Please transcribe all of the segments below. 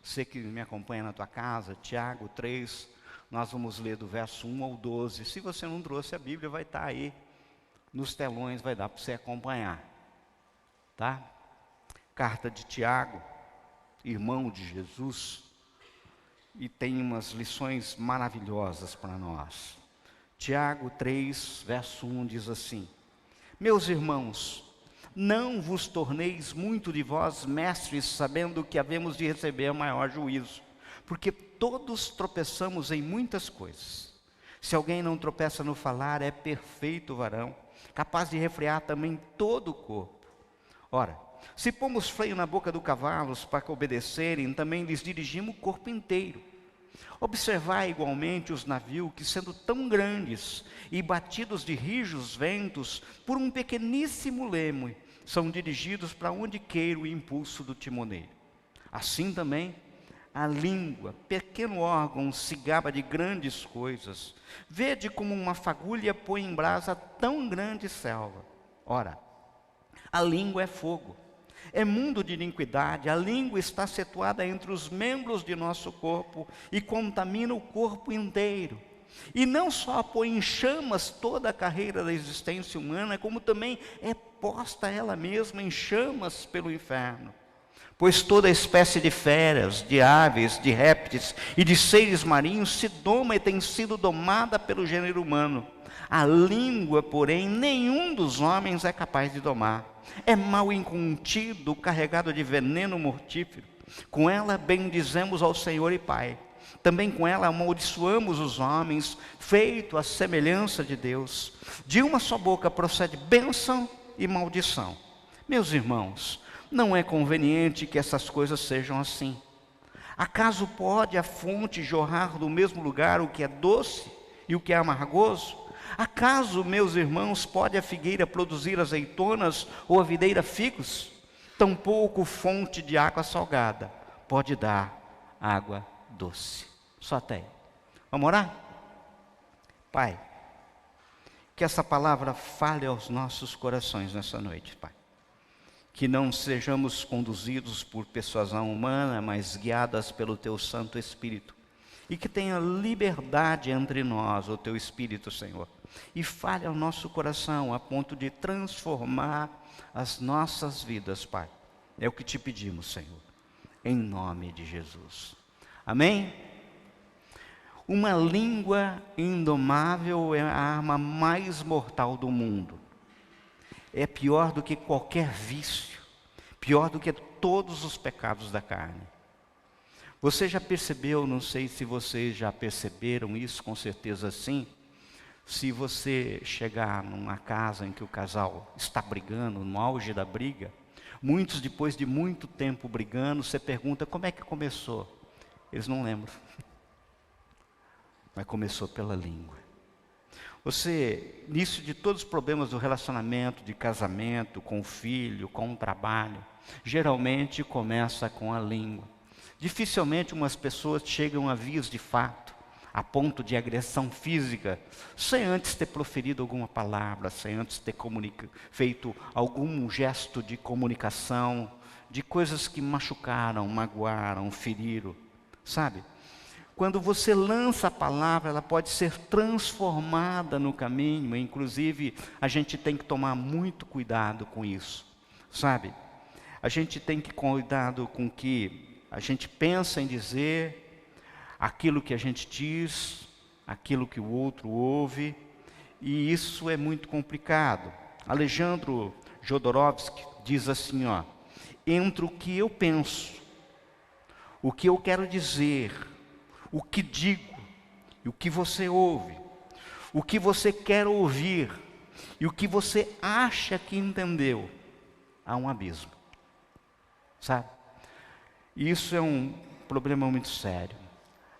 Você que me acompanha na tua casa, Tiago 3, nós vamos ler do verso 1 ao 12. Se você não trouxe a Bíblia, vai estar aí nos telões, vai dar para você acompanhar. Tá? Carta de Tiago, irmão de Jesus, e tem umas lições maravilhosas para nós. Tiago 3, verso 1 diz assim: meus irmãos, não vos torneis muito de vós mestres, sabendo que havemos de receber maior juízo, porque todos tropeçamos em muitas coisas. Se alguém não tropeça no falar, é perfeito varão, capaz de refrear também todo o corpo. Ora, se pomos freio na boca do cavalos para que obedecerem, também lhes dirigimos o corpo inteiro. Observai igualmente os navios que, sendo tão grandes e batidos de rijos ventos por um pequeníssimo leme, são dirigidos para onde queira o impulso do timoneiro. Assim também a língua, pequeno órgão, se gaba de grandes coisas. Vede como uma fagulha põe em brasa tão grande selva. Ora, a língua é fogo, é mundo de iniquidade. A língua está situada entre os membros de nosso corpo e contamina o corpo inteiro. E não só põe em chamas toda a carreira da existência humana, como também é posta ela mesma em chamas pelo inferno. Pois toda espécie de feras, de aves, de répteis e de seres marinhos se doma e tem sido domada pelo gênero humano. A língua, porém, nenhum dos homens é capaz de domar. É mal incontido, carregado de veneno mortífero. Com ela bendizemos ao Senhor e Pai. Também com ela amaldiçoamos os homens, feito à semelhança de Deus. De uma só boca procede bênção e maldição. Meus irmãos, não é conveniente que essas coisas sejam assim. Acaso pode a fonte jorrar do mesmo lugar o que é doce e o que é amargoso? Acaso, meus irmãos, pode a figueira produzir azeitonas ou a videira figos? Tampouco fonte de água salgada pode dar água doce. Só até aí. Vamos orar? Pai, que essa palavra fale aos nossos corações nessa noite, Pai. Que não sejamos conduzidos por persuasão humana, mas guiadas pelo Teu Santo Espírito. E que tenha liberdade entre nós, o Teu Espírito, Senhor. E fale ao nosso coração a ponto de transformar as nossas vidas, Pai. É o que te pedimos, Senhor. Em nome de Jesus. Amém? Uma língua indomável é a arma mais mortal do mundo. É pior do que qualquer vício, pior do que todos os pecados da carne. Você já percebeu, não sei se vocês já perceberam isso, com certeza sim. Se você chegar numa casa em que o casal está brigando, no auge da briga, muitos depois de muito tempo brigando, você pergunta como é que começou. Eles não lembram. Mas começou pela língua. Você, início de todos os problemas do relacionamento, de casamento, com o filho, com o trabalho, geralmente começa com a língua. Dificilmente umas pessoas chegam a vias de fato, a ponto de agressão física, sem antes ter proferido alguma palavra, sem antes ter feito algum gesto de comunicação, de coisas que machucaram, magoaram, feriram, sabe? Quando você lança a palavra, ela pode ser transformada no caminho. Inclusive, a gente tem que tomar muito cuidado com isso, sabe? A gente tem que cuidado com o que a gente pensa em dizer, aquilo que a gente diz, aquilo que o outro ouve, e isso é muito complicado. Alejandro Jodorowsky diz assim, ó: entre o que eu penso, o que eu quero dizer, o que digo e o que você ouve, o que você quer ouvir e o que você acha que entendeu, há um abismo, sabe? Isso é um problema muito sério.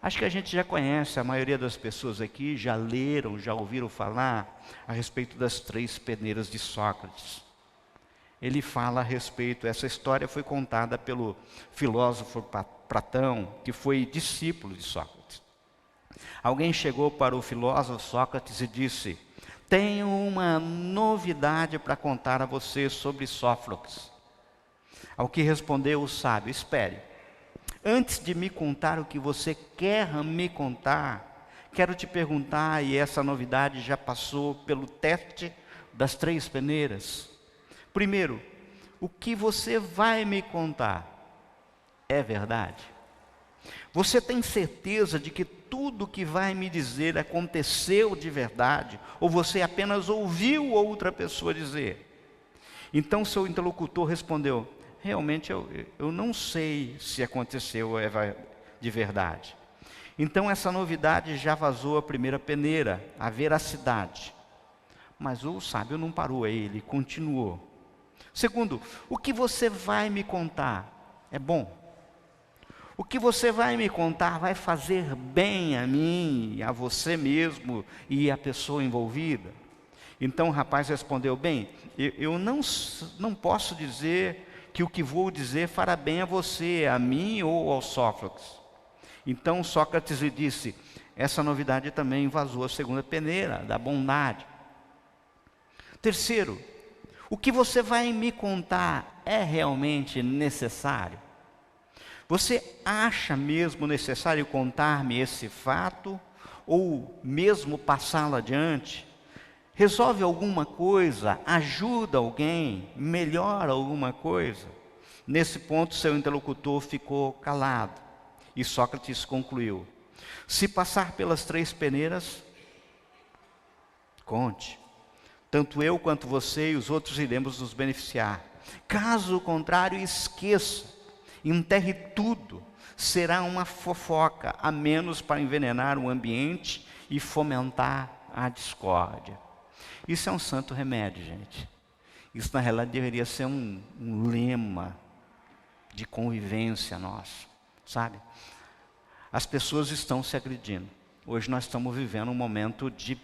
Acho que a gente já conhece, a maioria das pessoas aqui já leram, já ouviram falar a respeito das 3 peneiras de Sócrates. Ele fala a respeito, essa história foi contada pelo filósofo Platão, que foi discípulo de Sócrates. Alguém chegou para o filósofo Sócrates e disse: tenho uma novidade para contar a você sobre Sófocles. Ao que respondeu o sábio: espere, antes de me contar o que você quer me contar, quero te perguntar, e essa novidade já passou pelo teste das 3 peneiras. Primeiro, o que você vai me contar é verdade? Você tem certeza de que tudo o que vai me dizer aconteceu de verdade? Ou você apenas ouviu outra pessoa dizer? Então seu interlocutor respondeu: realmente eu não sei se aconteceu de verdade. Então essa novidade já vazou a primeira peneira, a veracidade. Mas o sábio não parou aí, ele continuou. Segundo, o que você vai me contar é bom? O que você vai me contar vai fazer bem a mim, a você mesmo e a pessoa envolvida? Então o rapaz respondeu: bem, eu não posso dizer que o que vou dizer fará bem a você, a mim ou ao Sófocles. Então Sócrates lhe disse: essa novidade também vazou a segunda peneira, da bondade. Terceiro, o que você vai me contar é realmente necessário? Você acha mesmo necessário contar-me esse fato? Ou mesmo passá-lo adiante? Resolve alguma coisa? Ajuda alguém? Melhora alguma coisa? Nesse ponto, seu interlocutor ficou calado. E Sócrates concluiu: se passar pelas 3 peneiras, conte. Tanto eu quanto você e os outros iremos nos beneficiar. Caso contrário, esqueça, enterre tudo. Será uma fofoca, a menos para envenenar o ambiente e fomentar a discórdia. Isso é um santo remédio, gente. Isso na realidade deveria ser um lema de convivência nosso, sabe? As pessoas estão se agredindo. Hoje nós estamos vivendo um momento de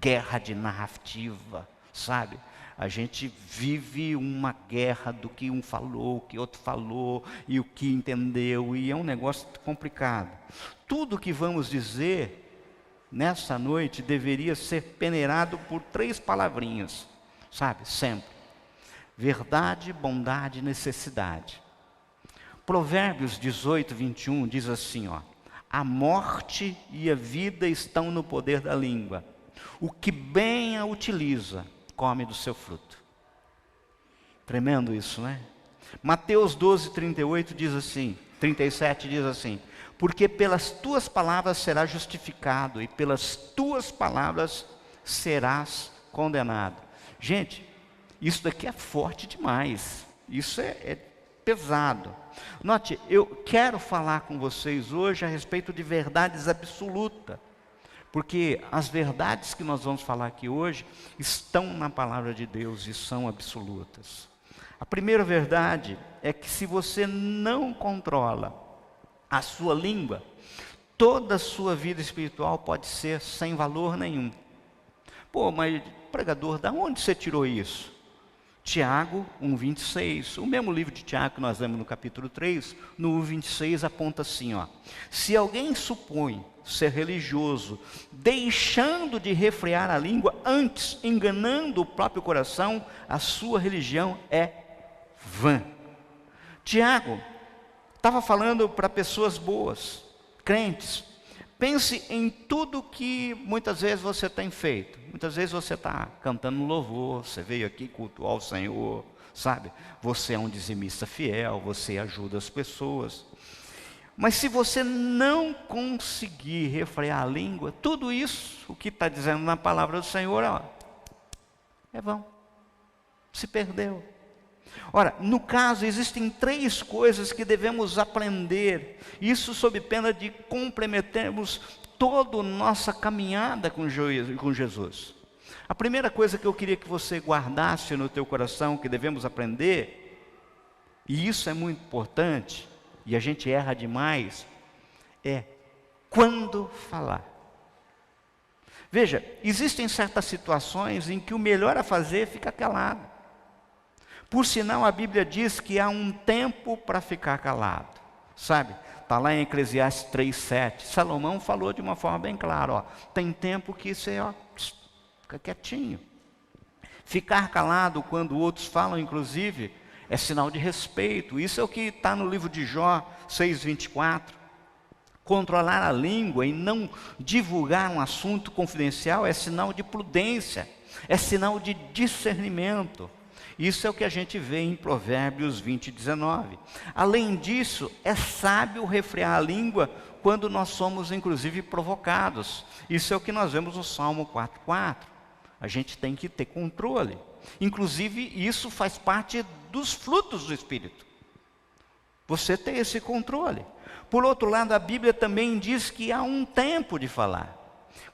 guerra de narrativa, sabe? A gente vive uma guerra do que um falou, o que outro falou, e o que entendeu, e é um negócio complicado. Tudo que vamos dizer nessa noite deveria ser peneirado por 3 palavrinhas, sabe? Sempre: verdade, bondade, necessidade. Provérbios 18, 21 diz assim, ó: a morte e a vida estão no poder da língua. O que bem a utiliza, come do seu fruto. Tremendo isso, né? Mateus 12, 38 diz assim, 37 diz assim: porque pelas tuas palavras serás justificado, e pelas tuas palavras serás condenado. Gente, isso daqui é forte demais. Isso é pesado. Note, eu quero falar com vocês hoje a respeito de verdades absolutas. Porque as verdades que nós vamos falar aqui hoje estão na palavra de Deus e são absolutas. A primeira verdade é que se você não controla a sua língua, toda a sua vida espiritual pode ser sem valor nenhum. Pô, mas pregador, da onde você tirou isso? Tiago 1,26, o mesmo livro de Tiago que nós lemos no capítulo 3, no 1,26 aponta assim, ó: se alguém supõe ser religioso, deixando de refrear a língua, antes enganando o próprio coração, a sua religião é vã. Tiago estava falando para pessoas boas, crentes. Pense em tudo que muitas vezes você tem feito. Muitas vezes você está cantando louvor, você veio aqui cultuar o Senhor, sabe? Você é um dizimista fiel, você ajuda as pessoas. Mas se você não conseguir refrear a língua, tudo isso, o que está dizendo na palavra do Senhor, ó, é vão. Se perdeu. Ora, no caso, existem 3 coisas que devemos aprender, isso sob pena de comprometermos toda a nossa caminhada com Jesus. A primeira coisa que eu queria que você guardasse no teu coração, que devemos aprender, e isso é muito importante, e a gente erra demais, é quando falar. Veja, existem certas situações em que o melhor a fazer é ficar calado. Por sinal, a Bíblia diz que há um tempo para ficar calado, sabe? Está lá em Eclesiastes 3,7. Salomão falou de uma forma bem clara, ó: tem tempo que você Fica quietinho. Ficar calado quando outros falam, inclusive, é sinal de respeito. Isso é o que está no livro de Jó 6:24. Controlar a língua e não divulgar um assunto confidencial é sinal de prudência, é sinal de discernimento. Isso é o que a gente vê em Provérbios 20:19. Além disso, é sábio refrear a língua quando nós somos, inclusive, provocados. Isso é o que nós vemos no Salmo 4:4. A gente tem que ter controle. Inclusive, isso faz parte dos frutos do Espírito. Você tem esse controle. Por outro lado, a Bíblia também diz que há um tempo de falar.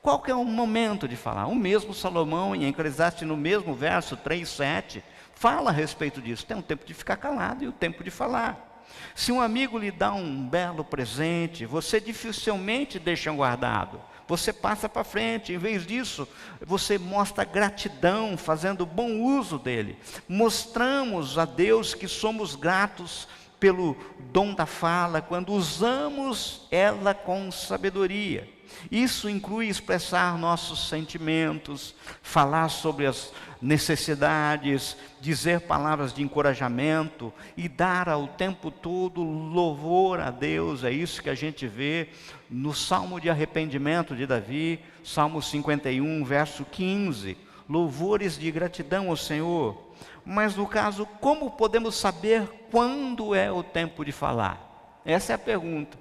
Qual que é o momento de falar? O mesmo Salomão, em Eclesiastes, no mesmo verso 3:7, fala a respeito disso. Tem um tempo de ficar calado e o tempo de falar. Se um amigo lhe dá um belo presente, você dificilmente deixa guardado. Você passa para frente. Em vez disso, você mostra gratidão, fazendo bom uso dele. Mostramos a Deus que somos gratos pelo dom da fala, quando usamos ela com sabedoria. Isso inclui expressar nossos sentimentos, falar sobre as necessidades, dizer palavras de encorajamento e dar ao tempo todo louvor a Deus. É isso que a gente vê no Salmo de arrependimento de Davi, Salmo 51, verso 15. Louvores de gratidão ao Senhor. Mas no caso, como podemos saber quando é o tempo de falar? Essa é a pergunta.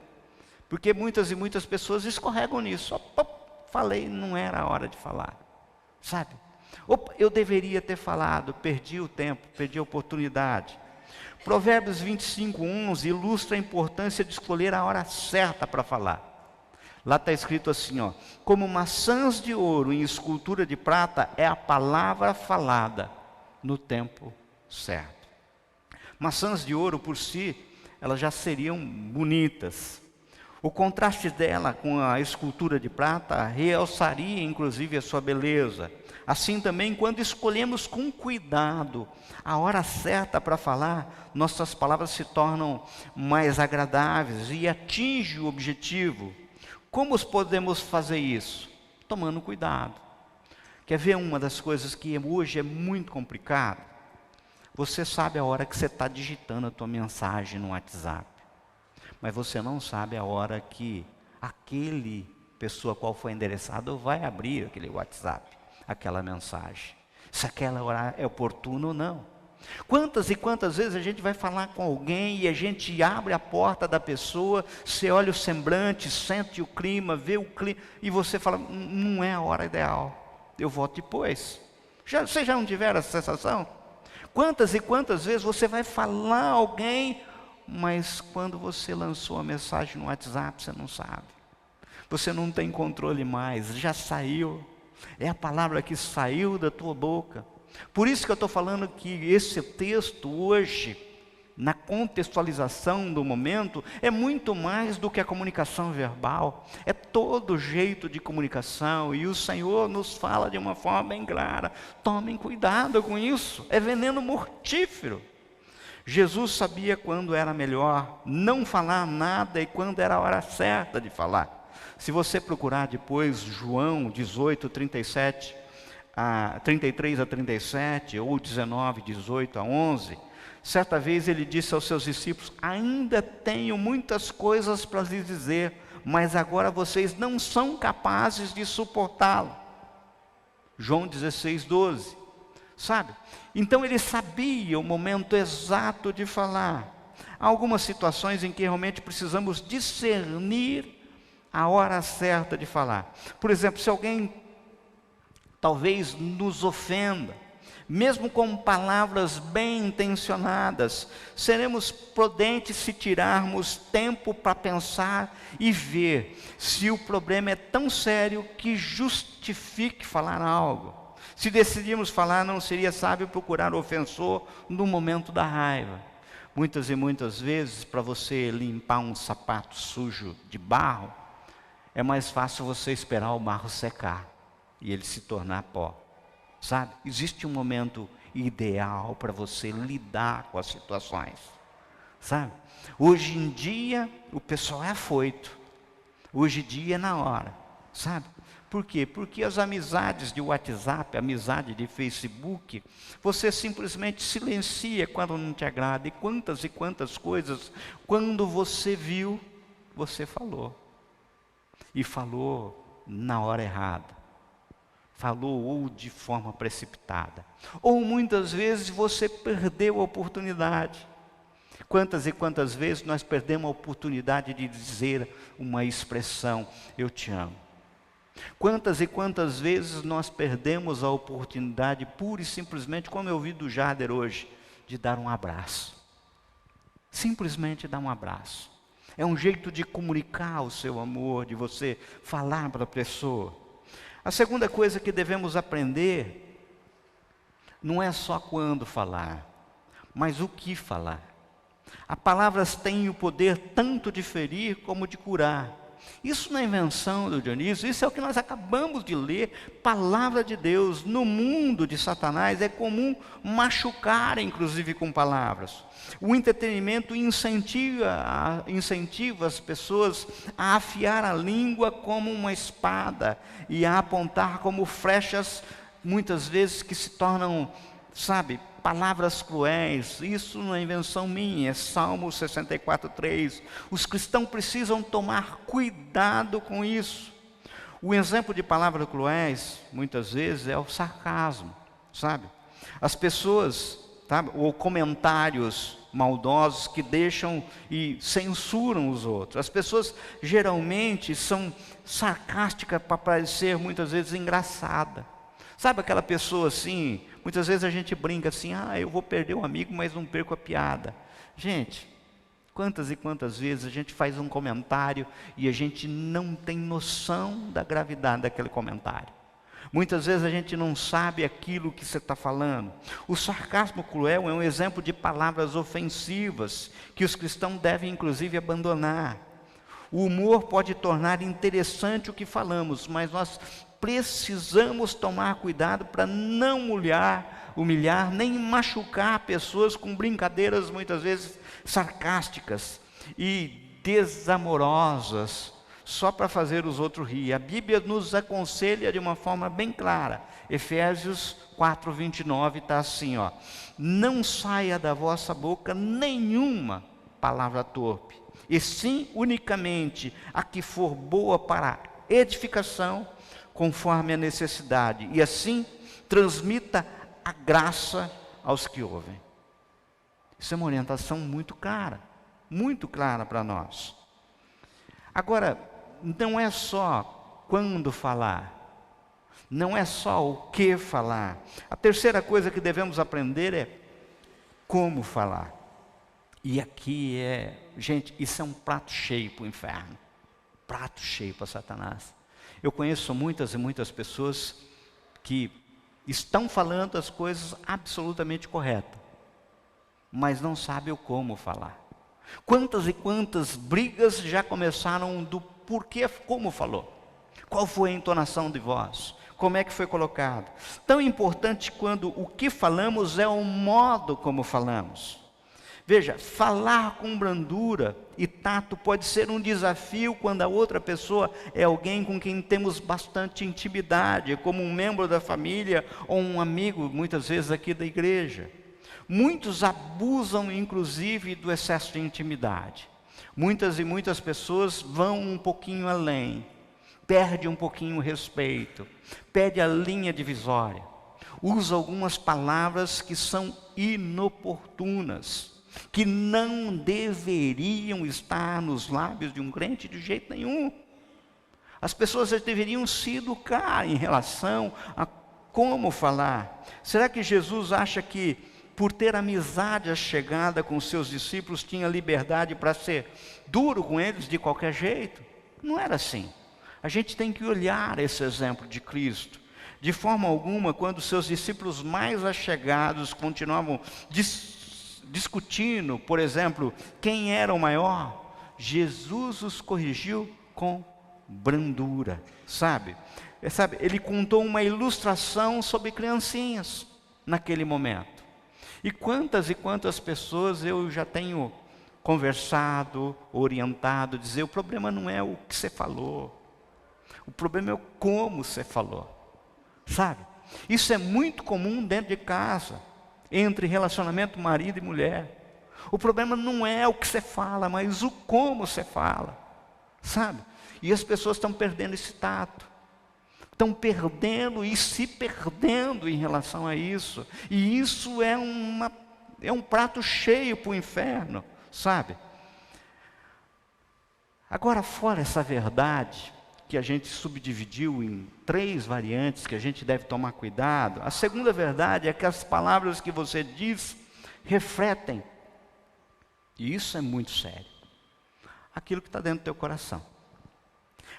Porque muitas e muitas pessoas escorregam nisso. Opa, falei, não era a hora de falar. Sabe? Opa, eu deveria ter falado, perdi o tempo, perdi a oportunidade. Provérbios 25:11 ilustra a importância de escolher a hora certa para falar. Lá está escrito assim, ó: como maçãs de ouro em escultura de prata é a palavra falada no tempo certo. Maçãs de ouro por si, elas já seriam bonitas. O contraste dela com a escultura de prata realçaria inclusive a sua beleza. Assim também, quando escolhemos com cuidado a hora certa para falar, nossas palavras se tornam mais agradáveis e atingem o objetivo. Como podemos fazer isso? Tomando cuidado. Quer ver uma das coisas que hoje é muito complicado? Você sabe a hora que você está digitando a tua mensagem no WhatsApp, mas você não sabe a hora que aquele pessoa qual foi endereçado vai abrir aquele WhatsApp, aquela mensagem, se aquela hora é oportuna ou não. Quantas e quantas vezes a gente vai falar com alguém e a gente abre a porta da pessoa, você olha o semblante, sente o clima, vê o clima, e você fala, não é a hora ideal, eu volto depois. Vocês já não tiveram essa sensação? Quantas e quantas vezes você vai falar a alguém, mas quando você lançou a mensagem no WhatsApp, você não sabe. Você não tem controle mais, já saiu. É a palavra que saiu da tua boca. Por isso que eu estou falando que esse texto hoje, na contextualização do momento, é muito mais do que a comunicação verbal. É todo jeito de comunicação. E o Senhor nos fala de uma forma bem clara. Tomem cuidado com isso. É veneno mortífero. Jesus sabia quando era melhor não falar nada e quando era a hora certa de falar. Se você procurar depois João 18, 33 a 37, ou 19, 18 a 11, certa vez ele disse aos seus discípulos, ainda tenho muitas coisas para lhes dizer, mas agora vocês não são capazes de suportá-lo. João 16, 12. Sabe? Então ele sabia o momento exato de falar. Há algumas situações em que realmente precisamos discernir a hora certa de falar. Por exemplo, se alguém talvez nos ofenda, mesmo com palavras bem intencionadas, seremos prudentes se tirarmos tempo para pensar e ver se o problema é tão sério que justifique falar algo. Se decidirmos falar, não seria sábio procurar o ofensor no momento da raiva. Muitas e muitas vezes, para você limpar um sapato sujo de barro, é mais fácil você esperar o barro secar e ele se tornar pó. Sabe? Existe um momento ideal para você lidar com as situações. Sabe? Hoje em dia, o pessoal é afoito. Hoje em dia é na hora. Sabe? Por quê? Porque as amizades de WhatsApp, amizade de Facebook, você simplesmente silencia quando não te agrada. E quantas coisas, quando você viu, você falou. E falou na hora errada. Falou ou de forma precipitada. Ou muitas vezes você perdeu a oportunidade. Quantas e quantas vezes nós perdemos a oportunidade de dizer uma expressão, eu te amo. Quantas e quantas vezes nós perdemos a oportunidade, pura e simplesmente, como eu vi do Jader hoje, de dar um abraço. Simplesmente dar um abraço. É um jeito de comunicar o seu amor, de você falar para a pessoa. A segunda coisa que devemos aprender, não é só quando falar, mas o que falar. As palavras têm o poder tanto de ferir como de curar. Isso não é invenção do Dionísio, isso é o que nós acabamos de ler, palavra de Deus. No mundo de Satanás é comum machucar, inclusive com palavras. O entretenimento incentiva as pessoas a afiar a língua como uma espada e a apontar como flechas, muitas vezes que se tornam, palavras cruéis. Isso não é invenção minha, é Salmo 64:3. Os cristãos precisam tomar cuidado com isso. O exemplo de palavras cruéis, muitas vezes, é o sarcasmo, As pessoas, ou comentários maldosos que deixam e censuram os outros. As pessoas geralmente são sarcásticas para parecer muitas vezes engraçada. Sabe aquela pessoa assim, muitas vezes a gente brinca assim, eu vou perder um amigo, mas não perco a piada. Gente, quantas e quantas vezes a gente faz um comentário e a gente não tem noção da gravidade daquele comentário. Muitas vezes a gente não sabe aquilo que você está falando. O sarcasmo cruel é um exemplo de palavras ofensivas que os cristãos devem inclusive abandonar. O humor pode tornar interessante o que falamos, mas nós precisamos tomar cuidado para não humilhar, nem machucar pessoas com brincadeiras muitas vezes sarcásticas e desamorosas, só para fazer os outros rir. A Bíblia nos aconselha de uma forma bem clara. Efésios 4:29 está assim, não saia da vossa boca nenhuma palavra torpe, e sim unicamente a que for boa para edificação, conforme a necessidade, e assim transmita a graça aos que ouvem. Isso é uma orientação muito clara para nós. Agora, não é só quando falar, não é só o que falar. A terceira coisa que devemos aprender é como falar. E aqui gente, isso é um prato cheio para o inferno, prato cheio para Satanás. Eu conheço muitas e muitas pessoas que estão falando as coisas absolutamente corretas, mas não sabem o como falar. Quantas e quantas brigas já começaram do porquê, como falou, qual foi a entonação de voz, como é que foi colocado. Tão importante quando o que falamos é o modo como falamos. Veja, falar com brandura e tato pode ser um desafio quando a outra pessoa é alguém com quem temos bastante intimidade, como um membro da família ou um amigo, muitas vezes aqui da igreja. Muitos abusam inclusive do excesso de intimidade. Muitas pessoas vão um pouquinho além, perde um pouquinho o respeito, perde a linha divisória, usa algumas palavras que são inoportunas, que não deveriam estar nos lábios de um crente de jeito nenhum. As pessoas deveriam se educar em relação a como falar. Será que Jesus acha que por ter amizade chegada com seus discípulos tinha liberdade para ser duro com eles de qualquer jeito? Não era assim. A gente tem que olhar esse exemplo de Cristo. De forma alguma, quando seus discípulos mais achegados continuavam discutindo, por exemplo, quem era o maior, Jesus os corrigiu com brandura, ele contou uma ilustração sobre criancinhas naquele momento. E quantas pessoas eu já tenho conversado, orientado, dizer, o problema não é o que você falou, O problema é o como você falou, sabe? Isso é muito comum dentro de casa, entre relacionamento marido e mulher. O problema não é o que você fala, mas o como você fala, sabe? E as pessoas estão perdendo esse tato, estão perdendo e se perdendo em relação a isso. E isso é um prato cheio para o inferno, sabe? Agora, fora essa verdade, que a gente subdividiu em 3 variantes que a gente deve tomar cuidado, a segunda verdade é que as palavras que você diz refletem, e isso é muito sério, aquilo que está dentro do teu coração.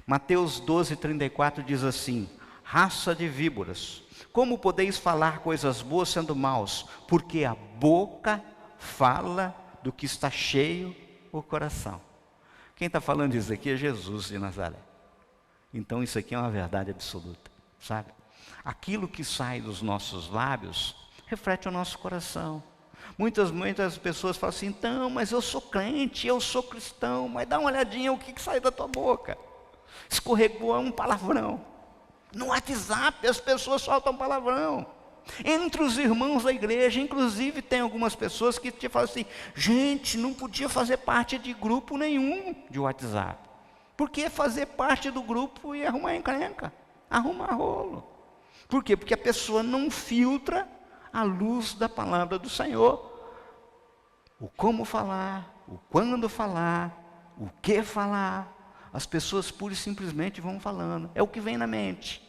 Mateus 12:34 diz assim: raça de víboras, como podeis falar coisas boas sendo maus? Porque a boca fala do que está cheio o coração. Quem está falando isso aqui é Jesus de Nazaré. Então isso aqui é uma verdade absoluta, sabe? Aquilo que sai dos nossos lábios reflete o nosso coração. Muitas pessoas falam assim: então, mas eu sou crente, eu sou cristão, mas dá uma olhadinha o que sai da tua boca. Escorregou um palavrão. No WhatsApp as pessoas soltam palavrão. Entre os irmãos da igreja, inclusive, tem algumas pessoas que te falam assim: gente, não podia fazer parte de grupo nenhum de WhatsApp. Porque fazer parte do grupo e arrumar encrenca, arrumar rolo. Por quê? Porque a pessoa não filtra a luz da palavra do Senhor. O como falar, o quando falar, o que falar. As pessoas pura e simplesmente vão falando. É o que vem na mente,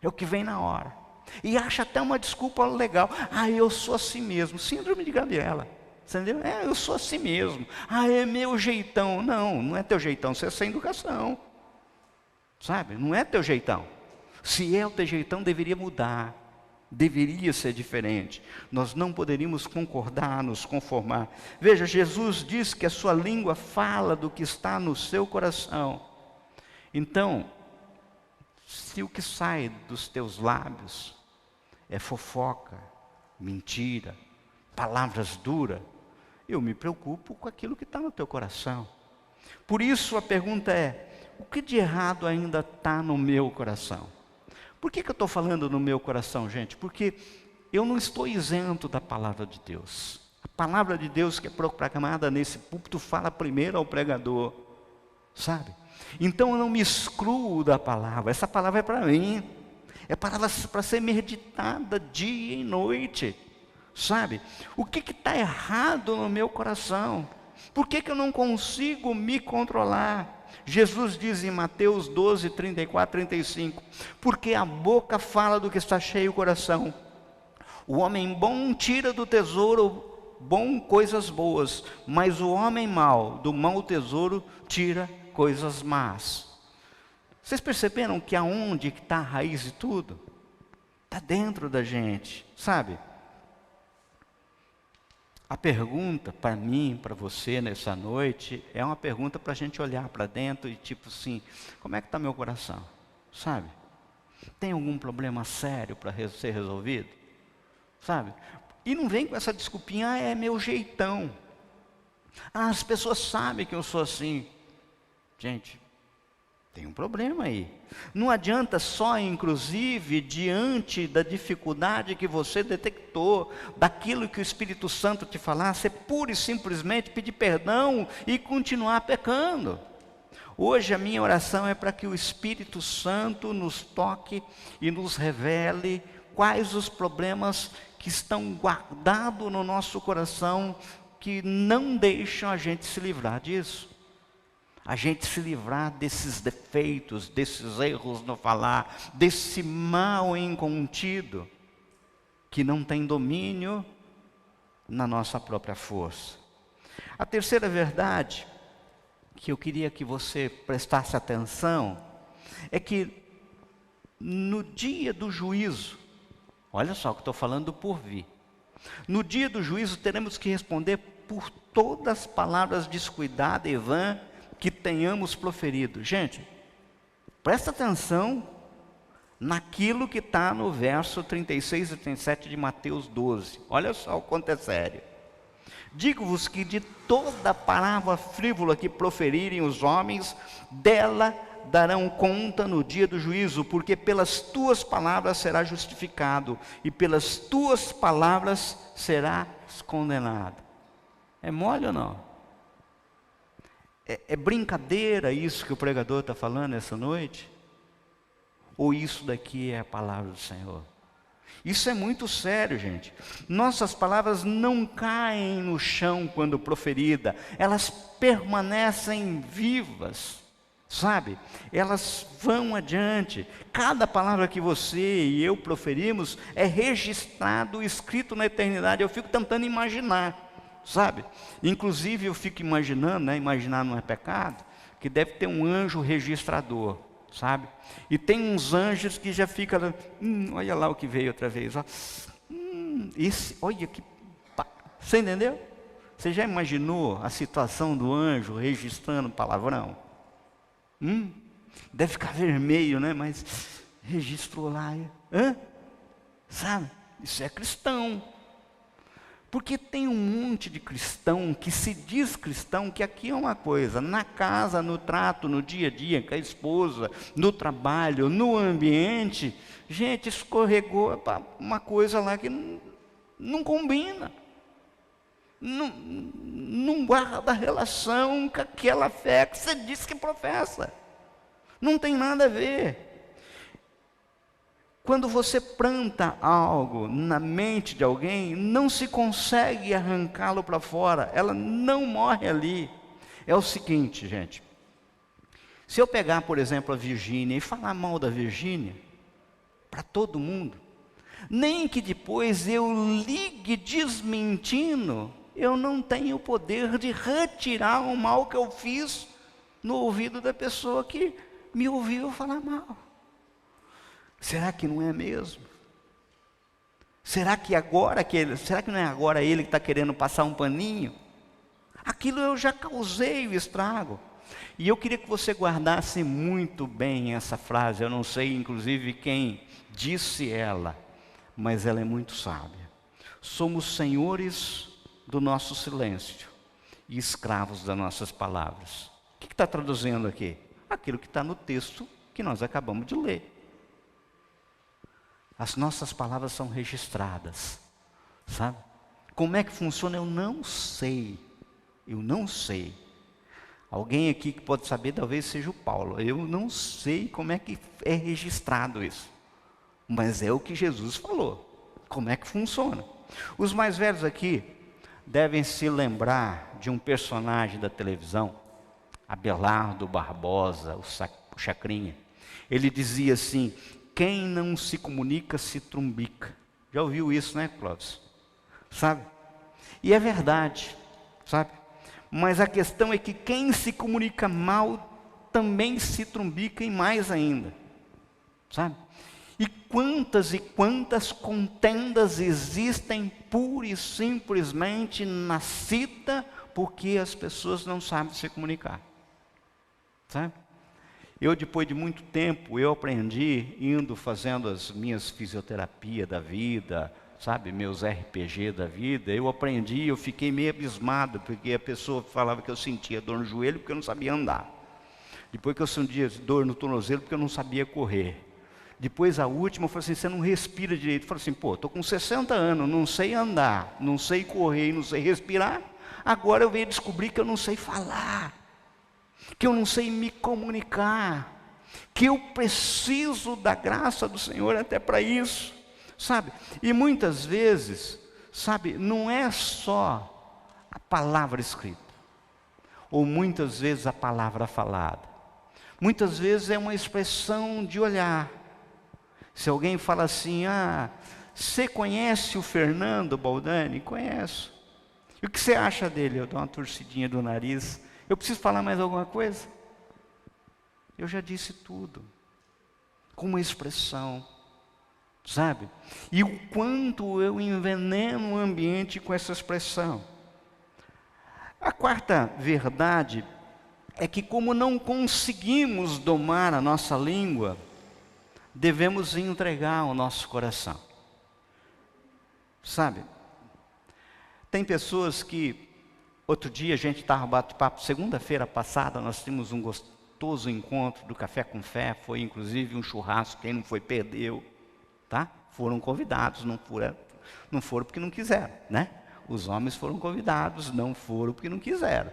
é o que vem na hora. E acha até uma desculpa legal: eu sou assim mesmo. Síndrome de Gabriela, entendeu? Eu sou assim mesmo. É meu jeitão. Não, não é teu jeitão, você é sem educação, sabe? Não é teu jeitão. Se é o teu jeitão, deveria mudar, deveria ser diferente. Nós não poderíamos concordar, nos conformar. Veja, Jesus diz que a sua língua fala do que está no seu coração. Então, se o que sai dos teus lábios é fofoca, mentira, palavras duras, eu me preocupo com aquilo que está no teu coração. Por isso a pergunta é: o que de errado ainda está no meu coração? Por que eu estou falando no meu coração, gente? Porque eu não estou isento da palavra de Deus. A palavra de Deus que é proclamada nesse púlpito fala primeiro ao pregador, sabe? Então eu não me excluo da palavra. Essa palavra é para mim. É palavra para ser meditada dia e noite, sabe? O que está errado no meu coração? Por que eu não consigo me controlar? Jesus diz em Mateus 12:34-35: porque a boca fala do que está cheio o coração. O homem bom tira do tesouro bom coisas boas, mas o homem mau do mau tesouro tira coisas más. Vocês perceberam que aonde está a raiz de tudo? Está dentro da gente, sabe? A pergunta para mim, para você nessa noite, é uma pergunta para a gente olhar para dentro e tipo assim: como é que está meu coração? Sabe? Tem algum problema sério para ser resolvido? Sabe? E não vem com essa desculpinha: é meu jeitão. As pessoas sabem que eu sou assim. Gente, tem um problema aí. Não adianta só, inclusive, diante da dificuldade que você detectou, daquilo que o Espírito Santo te falar, você pura e simplesmente pedir perdão e continuar pecando. Hoje a minha oração é para que o Espírito Santo nos toque e nos revele quais os problemas que estão guardados no nosso coração, que não deixam a gente se livrar disso. A gente se livrar desses defeitos, desses erros no falar, desse mal incontido, que não tem domínio na nossa própria força. A terceira verdade, que eu queria que você prestasse atenção, é que no dia do juízo, olha só que estou falando por vir, no dia do juízo teremos que responder por todas as palavras descuidadas e vãs que tenhamos proferido. Gente, presta atenção naquilo que está no verso 36 e 37 de Mateus 12. Olha só o quanto é sério. Digo-vos que de toda palavra frívola que proferirem os homens, dela darão conta no dia do juízo, porque pelas tuas palavras será justificado, e pelas tuas palavras serás condenado. É mole ou não? É brincadeira isso que o pregador está falando essa noite? Ou isso daqui é a palavra do Senhor? Isso é muito sério, gente. Nossas palavras não caem no chão quando proferida, elas permanecem vivas, sabe? Elas vão adiante. Cada palavra que você e eu proferimos é registrado, escrito na eternidade. Eu fico tentando imaginar, sabe? Inclusive eu fico imaginando, né? Imaginar não é pecado, que deve ter um anjo registrador, sabe? E tem uns anjos que já ficam, olha lá o que veio outra vez, ó. Olha que, você entendeu? Você já imaginou a situação do anjo registrando palavrão? Deve ficar vermelho, né? Mas registrou lá, sabe? Isso é cristão. Porque tem um monte de cristão que se diz cristão, que aqui é uma coisa, na casa, no trato, no dia a dia, com a esposa, no trabalho, no ambiente, gente, escorregou para uma coisa lá que não combina, não guarda relação com aquela fé que você diz que professa, não tem nada a ver. Quando você planta algo na mente de alguém, não se consegue arrancá-lo para fora, ela não morre ali. É o seguinte, gente, se eu pegar, por exemplo, a Virgínia e falar mal da Virgínia, para todo mundo, nem que depois eu ligue desmentindo, eu não tenho o poder de retirar o mal que eu fiz no ouvido da pessoa que me ouviu falar mal. Será que não é mesmo? Será que não é agora ele que está querendo passar um paninho? Aquilo eu já causei o estrago. E eu queria que você guardasse muito bem essa frase. Eu não sei, inclusive, quem disse ela, mas ela é muito sábia. Somos senhores do nosso silêncio e escravos das nossas palavras. O que está traduzindo aqui? Aquilo que está no texto que nós acabamos de ler. As nossas palavras são registradas, sabe? Como é que funciona? Eu não sei. Alguém aqui que pode saber, talvez seja o Paulo. Eu não sei como é que é registrado isso. Mas é o que Jesus falou. Como é que funciona? Os mais velhos aqui devem se lembrar de um personagem da televisão, Abelardo Barbosa, o Chacrinha. Ele dizia assim: quem não se comunica se trumbica. Já ouviu isso, né, Clóvis? Sabe? E é verdade, sabe? Mas a questão é que quem se comunica mal também se trumbica e mais ainda, sabe? E quantas contendas existem pura e simplesmente nascida porque as pessoas não sabem se comunicar, sabe? Eu, depois de muito tempo, eu aprendi, fazendo as minhas fisioterapias da vida, sabe, meus RPG da vida, eu fiquei meio abismado, porque a pessoa falava que eu sentia dor no joelho porque eu não sabia andar. Depois que eu sentia dor no tornozelo porque eu não sabia correr. Depois a última, eu falei assim, você não respira direito. Eu falei assim, estou com 60 anos, não sei andar, não sei correr, não sei respirar. Agora eu venho descobrir que eu não sei falar, que eu não sei me comunicar, que eu preciso da graça do Senhor até para isso, sabe? E muitas vezes, sabe, não é só a palavra escrita, ou muitas vezes a palavra falada. Muitas vezes é uma expressão de olhar. Se alguém fala assim, você conhece o Fernando Baldani? Conheço. E o que você acha dele? Eu dou uma torcidinha do nariz. Eu preciso falar mais alguma coisa? Eu já disse tudo, com uma expressão, sabe? E o quanto eu enveneno o ambiente com essa expressão. A quarta verdade é que, como não conseguimos domar a nossa língua, devemos entregar o nosso coração, sabe? Tem pessoas que, outro dia a gente estava bate-papo, segunda-feira passada nós tínhamos gostoso encontro do Café com Fé, foi inclusive um churrasco, quem não foi perdeu, tá? Foram convidados, não foram porque não quiseram, né? Os homens foram convidados, não foram porque não quiseram,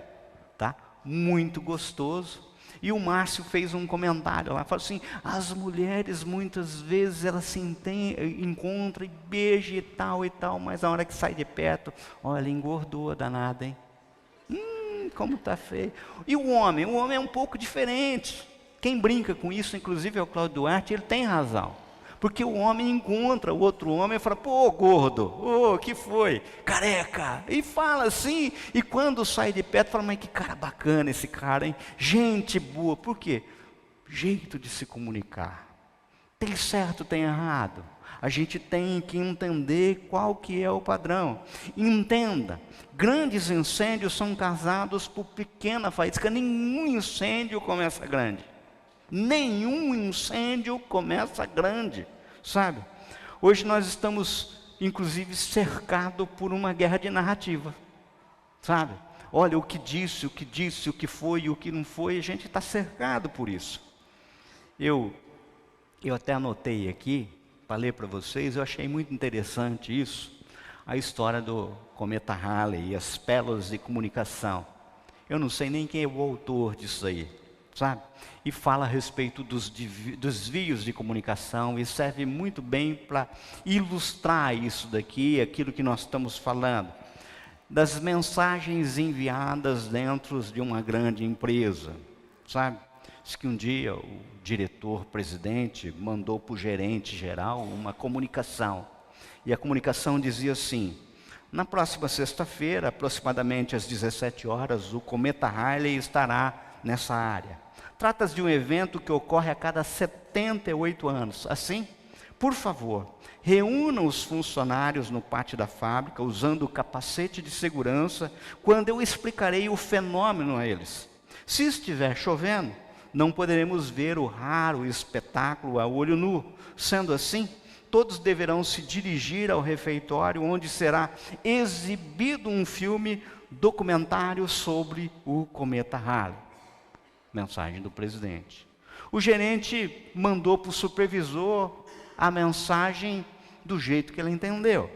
tá? Muito gostoso. E o Márcio fez um comentário lá, falou assim: as mulheres muitas vezes elas se encontram e beijam e tal, mas na hora que sai de perto, olha, engordou a danada, hein? Como está feio. E o homem é um pouco diferente. Quem brinca com isso, inclusive é o Cláudio Duarte, ele tem razão. Porque o homem encontra o outro homem e fala: pô, gordo, ô, que foi? Careca. E fala assim, e quando sai de perto, fala: mas que cara bacana esse cara, hein? Gente boa. Por quê? Jeito de se comunicar. Tem certo, tem errado. A gente tem que entender qual que é o padrão. Entenda, grandes incêndios são causados por pequena faísca. Nenhum incêndio começa grande. Nenhum incêndio começa grande, sabe? Hoje nós estamos, inclusive, cercados por uma guerra de narrativa, sabe? Olha, o que disse, o que foi e o que não foi, a gente está cercado por isso. Eu até anotei aqui, para ler para vocês, eu achei muito interessante isso, a história do cometa Halley e as pérolas de comunicação. Eu não sei nem quem é o autor disso aí, sabe? E fala a respeito dos desvios de comunicação, e serve muito bem para ilustrar isso daqui, aquilo que nós estamos falando. Das mensagens enviadas dentro de uma grande empresa, sabe? Diz que um dia o diretor-presidente mandou para o gerente-geral uma comunicação. E a comunicação dizia assim: na próxima sexta-feira, aproximadamente às 17 horas, o cometa Halley estará nessa área. Trata-se de um evento que ocorre a cada 78 anos. Assim, por favor, reúna os funcionários no pátio da fábrica, usando o capacete de segurança, quando eu explicarei o fenômeno a eles. Se estiver chovendo, não poderemos ver o raro espetáculo a olho nu. Sendo assim, todos deverão se dirigir ao refeitório, onde será exibido um filme documentário sobre o cometa Halley. Mensagem do presidente. O gerente mandou para o supervisor a mensagem do jeito que ele entendeu.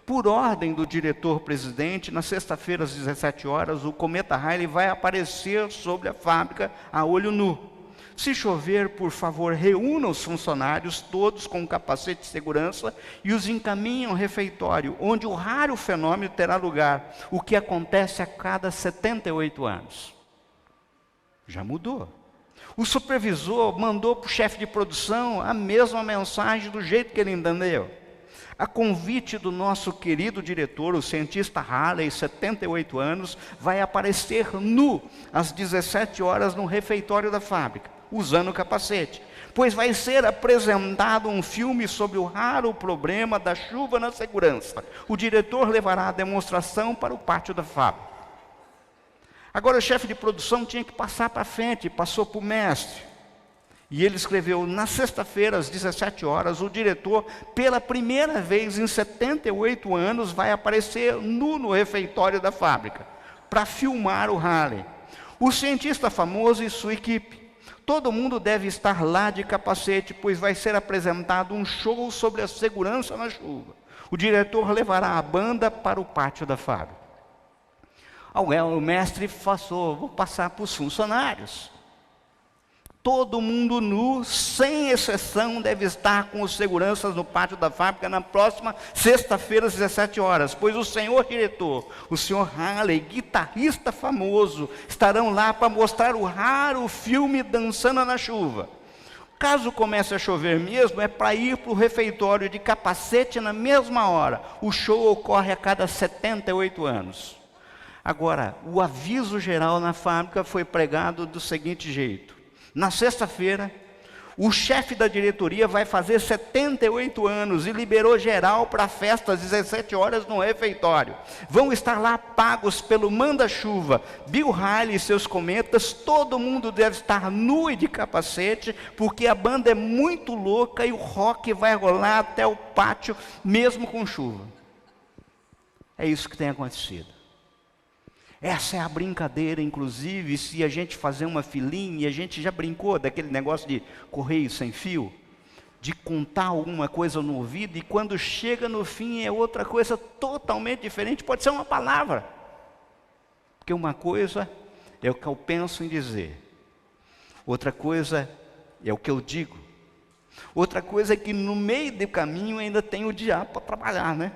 Por ordem do diretor-presidente, na sexta-feira às 17 horas, o cometa Halley vai aparecer sobre a fábrica a olho nu. Se chover, por favor, reúna os funcionários todos com capacete de segurança e os encaminhe ao refeitório, onde o raro fenômeno terá lugar, o que acontece a cada 78 anos. Já mudou. O supervisor mandou para o chefe de produção a mesma mensagem do jeito que ele entendeu. A convite do nosso querido diretor, o cientista Halley, 78 anos, vai aparecer nu às 17 horas no refeitório da fábrica, usando o capacete, pois vai ser apresentado um filme sobre o raro problema da chuva na segurança. O diretor levará a demonstração para o pátio da fábrica. Agora o chefe de produção tinha que passar para frente, passou para o mestre. E ele escreveu: na sexta-feira, às 17 horas, o diretor, pela primeira vez em 78 anos, vai aparecer nu no refeitório da fábrica, para filmar o Halley. O cientista famoso e sua equipe. Todo mundo deve estar lá de capacete, pois vai ser apresentado um show sobre a segurança na chuva. O diretor levará a banda para o pátio da fábrica. O mestre passou: vou passar para os funcionários. Todo mundo nu, sem exceção, deve estar com os seguranças no pátio da fábrica na próxima sexta-feira às 17 horas, pois o senhor diretor, o senhor Halley, guitarrista famoso, estarão lá para mostrar o raro filme Dançando na Chuva. Caso comece a chover mesmo, é para ir para o refeitório de capacete na mesma hora. O show ocorre a cada 78 anos. Agora, o aviso geral na fábrica foi pregado do seguinte jeito: na sexta-feira, o chefe da diretoria vai fazer 78 anos e liberou geral para a festa às 17 horas no refeitório. Vão estar lá pagos pelo manda-chuva, Bill Halley e seus cometas. Todo mundo deve estar nu e de capacete, porque a banda é muito louca e o rock vai rolar até o pátio, mesmo com chuva. É isso que tem acontecido. Essa é a brincadeira, inclusive, se a gente fazer uma filinha, e a gente já brincou daquele negócio de correio sem fio, de contar alguma coisa no ouvido, e quando chega no fim é outra coisa totalmente diferente, pode ser uma palavra. Porque uma coisa é o que eu penso em dizer, outra coisa é o que eu digo, outra coisa é que no meio do caminho ainda tem o diabo para trabalhar, né?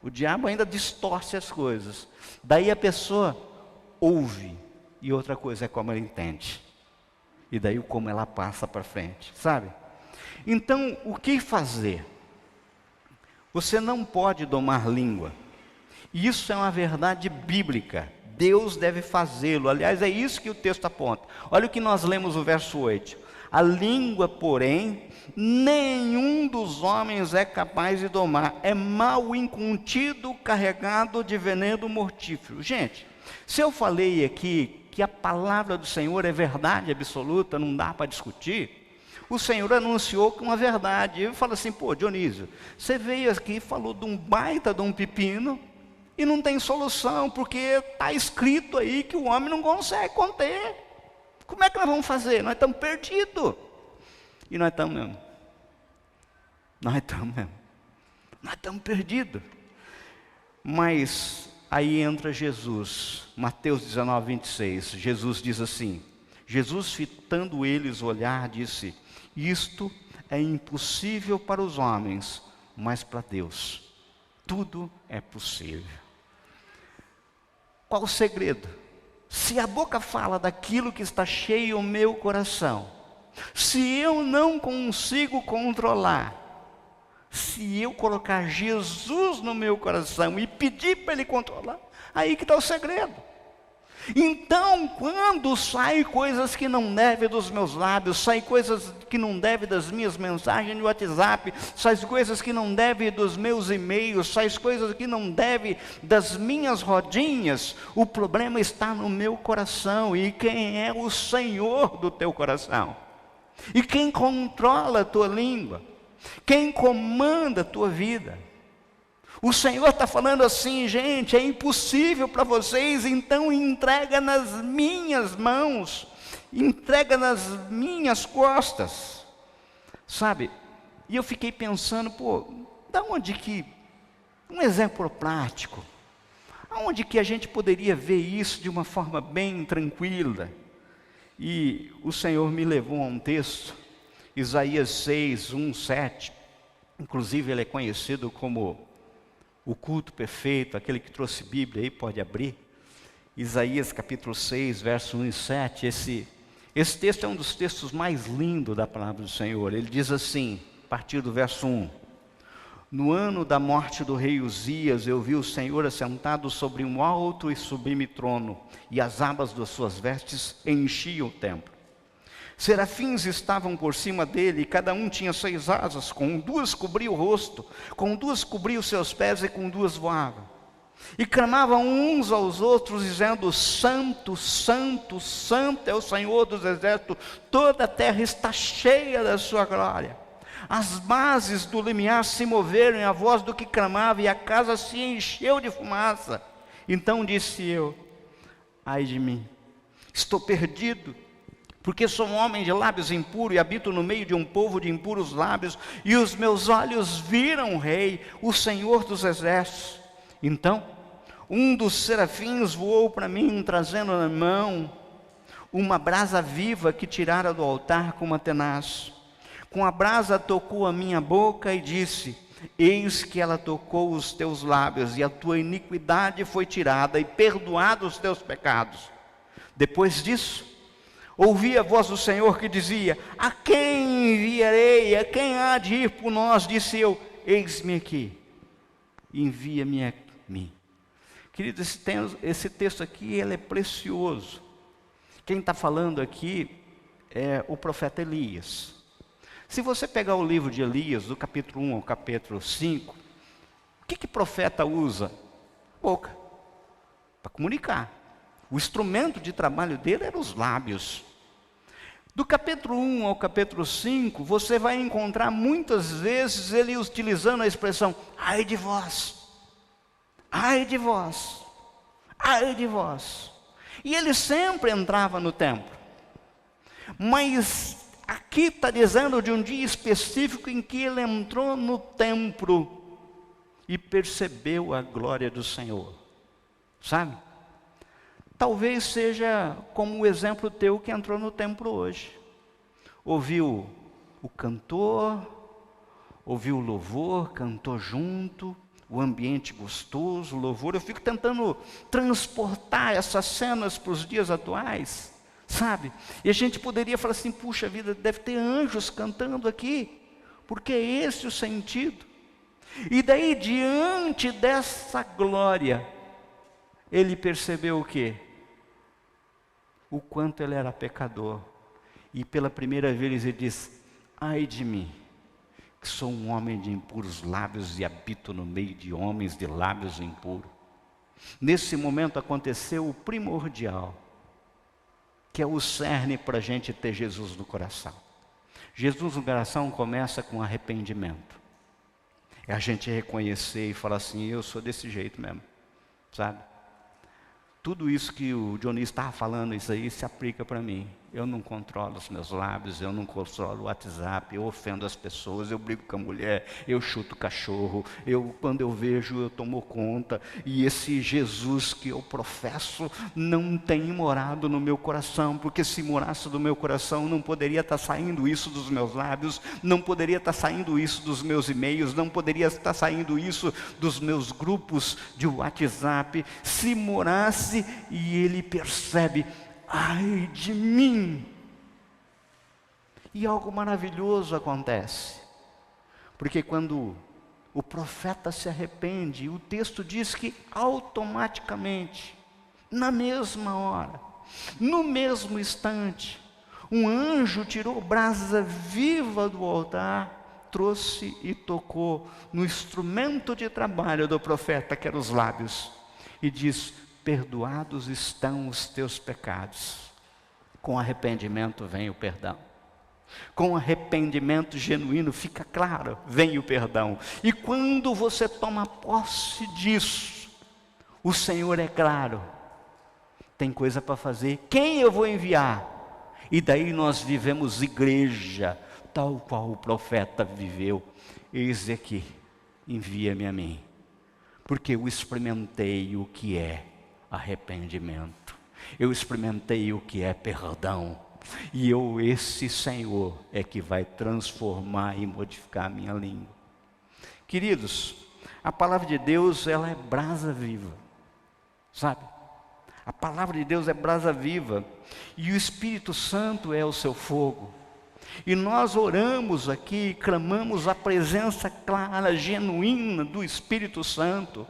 O diabo ainda distorce as coisas. Daí a pessoa ouve, e outra coisa é como ela entende. E daí como ela passa para frente, sabe? Então, o que fazer? Você não pode domar língua. Isso é uma verdade bíblica. Deus deve fazê-lo. Aliás, é isso que o texto aponta. Olha o que nós lemos no verso 8. A língua, porém, nenhum dos homens é capaz de domar. É mal incontido, carregado de veneno mortífero. Gente, se eu falei aqui que a palavra do Senhor é verdade absoluta, não dá para discutir, o Senhor anunciou que uma verdade. Eu falo assim, pô, Dionísio, você veio aqui e falou de um baita de um pepino, e não tem solução, porque está escrito aí que o homem não consegue conter. Como é que nós vamos fazer? Nós estamos perdidos. E nós estamos mesmo. Nós estamos perdidos. Mas aí entra Jesus. Mateus 19, 26. Jesus diz assim. Jesus, fitando eles o olhar, disse: isto é impossível para os homens, mas para Deus tudo é possível. Qual o segredo? Se a boca fala daquilo que está cheio o meu coração, se eu não consigo controlar, se eu colocar Jesus no meu coração e pedir para Ele controlar, aí que está o segredo. Então, quando sai coisas que não devem dos meus lábios, sai coisas que não devem das minhas mensagens no WhatsApp, sai coisas que não devem dos meus e-mails, sai coisas que não devem das minhas rodinhas, o problema está no meu coração. E quem é o Senhor do teu coração? E quem controla a tua língua? Quem comanda a tua vida? O Senhor está falando assim, gente, é impossível para vocês, então entrega nas minhas mãos, entrega nas minhas costas, sabe? E eu fiquei pensando, pô, da onde que, um exemplo prático, aonde que a gente poderia ver isso de uma forma bem tranquila? E o Senhor me levou a um texto, Isaías 6, 1, 7, inclusive ele é conhecido como o culto perfeito, aquele que trouxe Bíblia aí, pode abrir. Isaías capítulo 6, verso 1 e 7. Esse texto é um dos textos mais lindos da palavra do Senhor. Ele diz assim, a partir do verso 1. No ano da morte do rei Uzias, eu vi o Senhor assentado sobre um alto e sublime trono, e as abas das suas vestes enchiam o templo. Serafins estavam por cima dele, e cada um tinha 6 asas, com 2 cobria o rosto, com 2 cobria os seus pés, e com 2 voavam. E clamavam uns aos outros, dizendo: Santo, Santo, Santo é o Senhor dos exércitos, toda a terra está cheia da sua glória. As bases do limiar se moveram em a voz do que clamava, e a casa se encheu de fumaça. Então disse eu: ai de mim, estou perdido, porque sou um homem de lábios impuros e habito no meio de um povo de impuros lábios, e os meus olhos viram o Rei, o Senhor dos exércitos. Então, um dos serafins voou para mim, trazendo na mão uma brasa viva que tirara do altar com uma tenaz. Com a brasa tocou a minha boca e disse: eis que ela tocou os teus lábios, e a tua iniquidade foi tirada, e perdoados os teus pecados. Depois disso, ouvi a voz do Senhor que dizia: a quem enviarei? A quem há de ir por nós? Disse eu: eis-me aqui, envia-me a mim. Querido, esse texto aqui, ele é precioso. Quem está falando aqui é o profeta Elias. Se você pegar o livro de Elias, do capítulo 1 ao capítulo 5, o que profeta usa? Boca, para comunicar. O instrumento de trabalho dele eram os lábios. Do capítulo 1 ao capítulo 5, você vai encontrar muitas vezes ele utilizando a expressão: ai de vós, ai de vós, ai de vós. E ele sempre entrava no templo. Mas aqui está dizendo de um dia específico em que ele entrou no templo e percebeu a glória do Senhor. Sabe? Talvez seja como o exemplo teu que entrou no templo hoje. Ouviu o cantor, ouviu o louvor, cantou junto, o ambiente gostoso, o louvor. Eu fico tentando transportar essas cenas para os dias atuais, sabe? E a gente poderia falar assim, puxa vida, deve ter anjos cantando aqui, porque é esse o sentido. E daí, diante dessa glória, ele percebeu o quê? O quanto ele era pecador. E pela primeira vez ele diz, ai de mim, que sou um homem de impuros lábios e habito no meio de homens de lábios impuros. Nesse momento aconteceu o primordial, que é o cerne para a gente ter Jesus no coração. Jesus no coração começa com arrependimento. É a gente reconhecer e falar assim, eu sou desse jeito mesmo, sabe? Tudo isso que o Dionísio estava falando, isso aí se aplica para mim. Eu não controlo os meus lábios, eu não controlo o WhatsApp, eu ofendo as pessoas, eu brigo com a mulher, eu chuto o cachorro, quando eu vejo, eu tomo conta. E esse Jesus que eu professo não tem morado no meu coração, porque se morasse no meu coração, não poderia estar saindo isso dos meus lábios, não poderia estar saindo isso dos meus e-mails, não poderia estar saindo isso dos meus grupos de WhatsApp. Se morasse, e ele percebe, ai de mim. E algo maravilhoso acontece, porque quando o profeta se arrepende, o texto diz que automaticamente, na mesma hora, no mesmo instante, um anjo tirou brasa viva do altar, trouxe e tocou no instrumento de trabalho do profeta, que eram os lábios, e diz, perdoados estão os teus pecados. Com arrependimento vem o perdão. Com arrependimento genuíno, fica claro, vem o perdão. E quando você toma posse disso, o Senhor é claro, tem coisa para fazer, quem eu vou enviar? E daí nós vivemos igreja, tal qual o profeta viveu. Eis aqui, envia-me a mim, porque eu experimentei o que é arrependimento, eu experimentei o que é perdão, e esse Senhor é que vai transformar e modificar a minha língua. Queridos, a palavra de Deus, ela é brasa viva, sabe? A palavra de Deus é brasa viva, e o Espírito Santo é o seu fogo. E nós oramos aqui, clamamos a presença clara, genuína do Espírito Santo.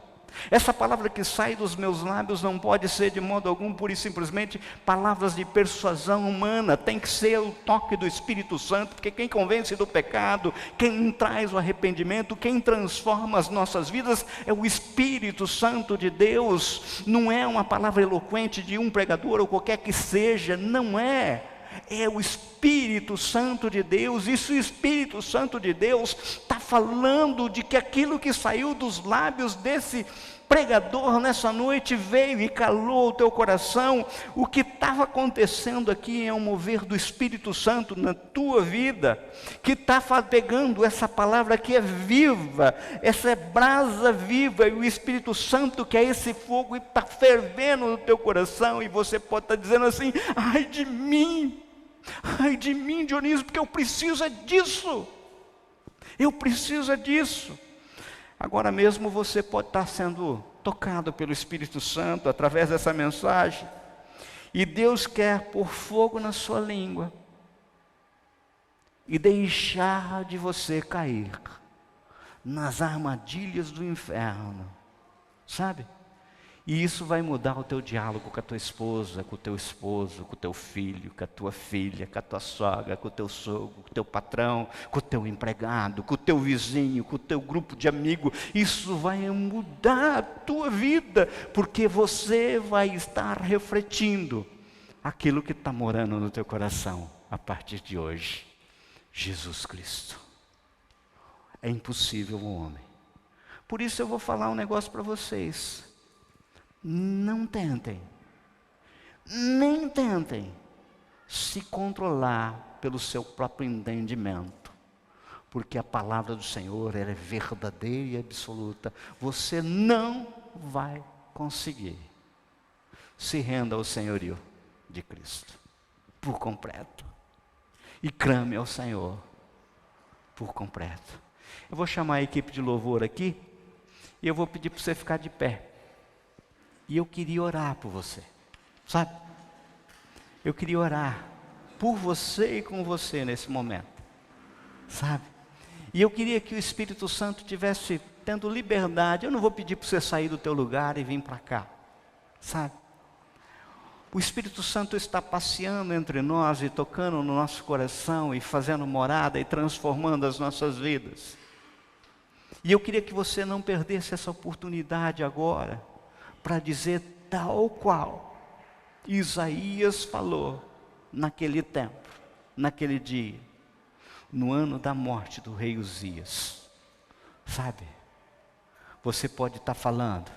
Essa palavra que sai dos meus lábios não pode ser de modo algum, pura e simplesmente, palavras de persuasão humana. Tem que ser o toque do Espírito Santo, porque quem convence do pecado, quem traz o arrependimento, quem transforma as nossas vidas, é o Espírito Santo de Deus. Não é uma palavra eloquente de um pregador ou qualquer que seja, não é. É o Espírito Santo de Deus. E se o Espírito Santo de Deus está falando de que aquilo que saiu dos lábios desse pregador nessa noite veio e calou o teu coração, o que estava acontecendo aqui é um mover do Espírito Santo na tua vida, que está pegando essa palavra que é viva, essa é brasa viva, e o Espírito Santo, que é esse fogo, está fervendo no teu coração, e você pode estar dizendo assim, ai de mim, Dionísio, porque eu preciso é disso, eu preciso é disso. Agora mesmo você pode estar sendo tocado pelo Espírito Santo através dessa mensagem, e Deus quer pôr fogo na sua língua e deixar de você cair nas armadilhas do inferno, sabe? E isso vai mudar o teu diálogo com a tua esposa, com o teu esposo, com o teu filho, com a tua filha, com a tua sogra, com o teu sogro, com o teu patrão, com o teu empregado, com o teu vizinho, com o teu grupo de amigos. Isso vai mudar a tua vida, porque você vai estar refletindo aquilo que está morando no teu coração a partir de hoje. Jesus Cristo. É impossível o homem. Por isso eu vou falar um negócio para vocês. não tentem, nem tentem se controlar pelo seu próprio entendimento, porque a palavra do Senhor ela é verdadeira e absoluta. Você não vai conseguir. Se renda ao senhorio de Cristo por completo e clame ao Senhor por completo. Eu vou chamar a equipe de louvor aqui e eu vou pedir para você ficar de pé. E eu queria orar por você, sabe? Eu queria orar por você e com você nesse momento, sabe? E eu queria que o Espírito Santo tivesse tendo liberdade. Eu não vou pedir para você sair do teu lugar e vir para cá, sabe? O Espírito Santo está passeando entre nós e tocando no nosso coração e fazendo morada e transformando as nossas vidas. E eu queria que você não perdesse essa oportunidade agora para dizer tal qual Isaías falou naquele tempo, naquele dia, no ano da morte do rei Uzias. Sabe? Você pode estar falando,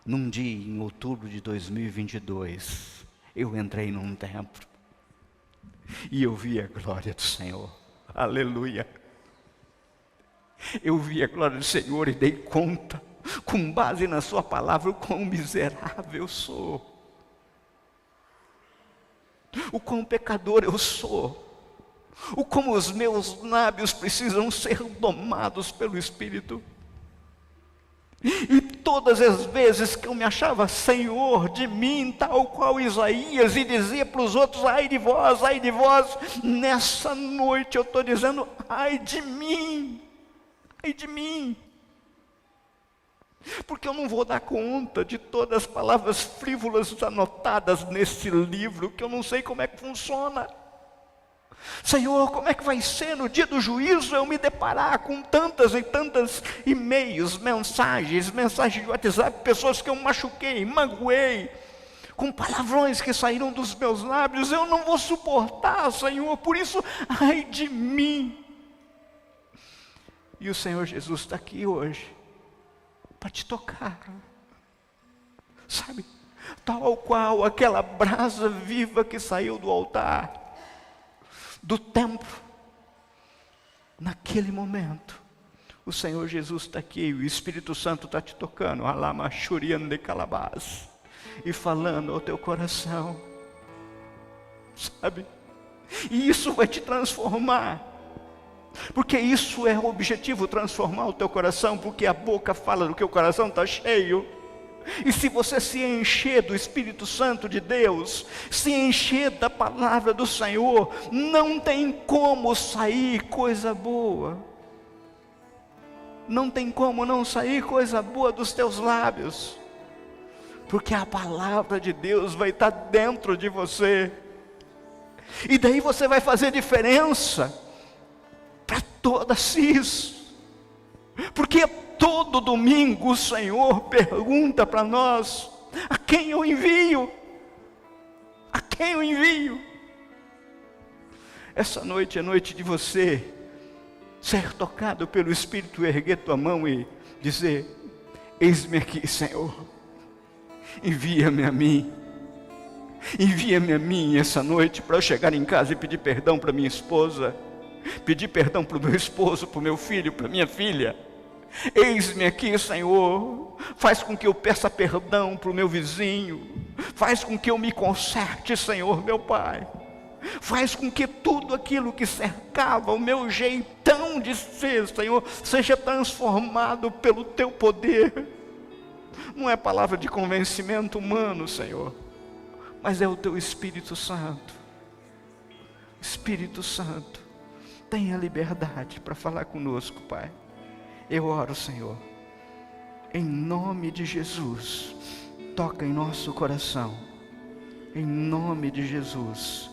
num dia em outubro de 2022, eu entrei num templo e eu vi a glória do Senhor. Aleluia! Eu vi a glória do Senhor e dei conta, com base na sua palavra, o quão miserável eu sou, o quão pecador eu sou, o como os meus lábios precisam ser domados pelo Espírito. E todas as vezes que eu me achava Senhor de mim, tal qual Isaías, e dizia para os outros, ai de vós, nessa noite eu estou dizendo, ai de mim, porque eu não vou dar conta de todas as palavras frívolas anotadas nesse livro, que eu não sei como é que funciona. Senhor, como é que vai ser no dia do juízo eu me deparar com tantas e tantas e-mails, mensagens de WhatsApp, pessoas que eu machuquei, magoei, com palavrões que saíram dos meus lábios. Eu não vou suportar, Senhor, por isso, ai de mim. E o Senhor Jesus está aqui hoje para te tocar, sabe? Tal qual aquela brasa viva que saiu do altar, do templo, naquele momento, o Senhor Jesus está aqui, o Espírito Santo está te tocando, alamachuriando de calabás, e falando ao teu coração, sabe? E isso vai te transformar, porque isso é o objetivo, transformar o teu coração, porque a boca fala do que o coração está cheio. E se você se encher do Espírito Santo de Deus, se encher da palavra do Senhor, não tem como sair coisa boa. Não tem como não sair coisa boa dos teus lábios, porque a palavra de Deus vai estar dentro de você. E daí você vai fazer diferença para toda CIS. Porque todo domingo o Senhor pergunta para nós, a quem eu envio? A quem eu envio? Essa noite é noite de você ser tocado pelo Espírito, erguer tua mão e dizer, eis-me aqui, Senhor, envia-me a mim. Envia-me a mim essa noite para eu chegar em casa e pedir perdão para minha esposa, pedir perdão para o meu esposo, para o meu filho, para minha filha. Eis-me aqui, Senhor, faz com que eu peça perdão para o meu vizinho, faz com que eu me conserte, Senhor, meu Pai, faz com que tudo aquilo que cercava o meu jeitão de ser, Senhor, seja transformado pelo Teu poder. Não é palavra de convencimento humano, Senhor, mas é o Teu Espírito Santo. Espírito Santo, tenha liberdade para falar conosco, Pai. Eu oro, Senhor, em nome de Jesus, toca em nosso coração, em nome de Jesus.